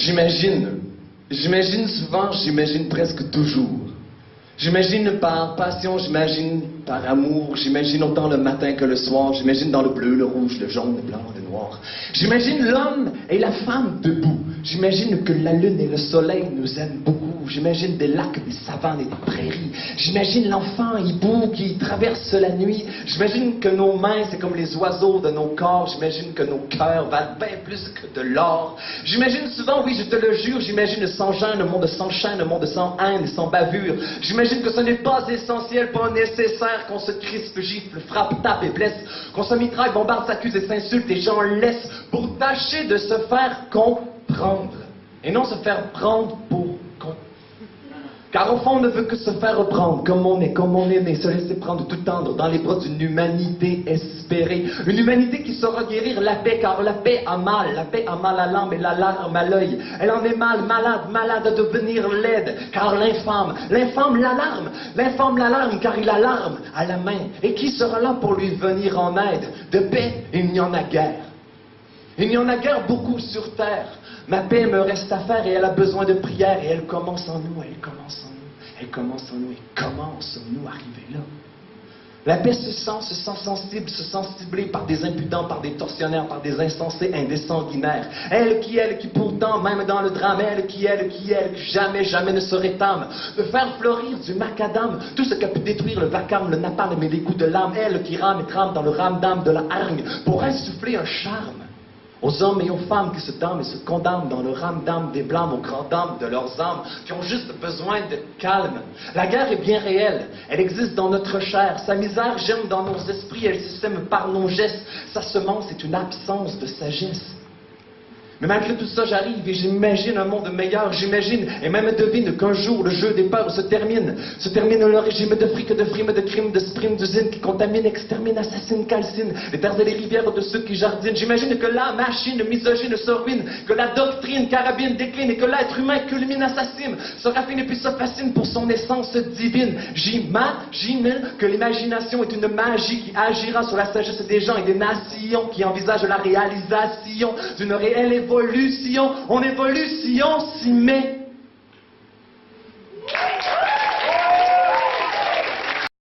J'imagine. J'imagine souvent, j'imagine presque toujours. J'imagine par passion, j'imagine par amour, j'imagine autant le matin que le soir, j'imagine dans le bleu, le rouge, le jaune, le blanc, le noir. J'imagine l'homme et la femme debout. J'imagine que la lune et le soleil nous aiment beaucoup. J'imagine des lacs, des savanes et des prairies. J'imagine l'enfant hibou qui traverse la nuit. J'imagine que nos mains, c'est comme les oiseaux de nos corps. J'imagine que nos cœurs valent bien plus que de l'or. J'imagine souvent, oui, je te le jure, j'imagine sans gêne, un monde sans chaîne, un monde sans haine et sans bavure. J'imagine que ce n'est pas essentiel, pas nécessaire qu'on se crispe, gifle, frappe, tape et blesse, qu'on se mitraille, bombarde, s'accuse et s'insulte et j'en laisse pour tâcher de se faire comprendre et non se faire prendre pour con. Car au fond, on ne veut que se faire reprendre comme on est né, se laisser prendre tout tendre dans les bras d'une humanité espérée. Une humanité qui saura guérir la paix, car la paix a mal à l'âme et l'alarme à l'œil. Elle en est malade à devenir laide, car l'infâme l'alarme, car il a l'arme à la main. Et qui sera là pour lui venir en aide? De paix, il n'y en a guère. Il n'y en a guère beaucoup sur terre. Ma paix me reste à faire et elle a besoin de prière et elle commence en nous, et comment sommes-nous arrivés là? La paix se sent sensible, se sent ciblée par des impudents, par des tortionnaires, par des insensés, indésanguinaires. Elle qui pourtant, même dans le drame, elle qui jamais ne serait âme, de faire fleurir du macadam, tout ce qu'a pu détruire le vacarme, le napalm et les coups de l'âme, elle qui rame et trame dans le ramdam de la hargne, pour insuffler un charme aux hommes et aux femmes qui se damnent et se condamnent dans le ramdam des blâmes aux grandes dames de leurs âmes, qui ont juste besoin de calme. La guerre est bien réelle, elle existe dans notre chair, sa misère germe dans nos esprits, elle se sème par nos gestes, sa semence est une absence de sagesse. Mais malgré tout ça, j'arrive et j'imagine un monde meilleur, j'imagine et même devine qu'un jour le jeu des peurs se termine le régime de fric, de frime, de crime, de sprime, d'usine qui contamine, extermine, assassine, calcine les terres et les rivières de ceux qui jardinent. J'imagine que la machine misogyne se ruine, que la doctrine carabine décline et que l'être humain culmine, assassine, se raffine et puis se fascine pour son essence divine. J'imagine que l'imagination est une magie qui agira sur la sagesse des gens et des nations qui envisagent la réalisation d'une réelle évolution. On évolue si on s'y met.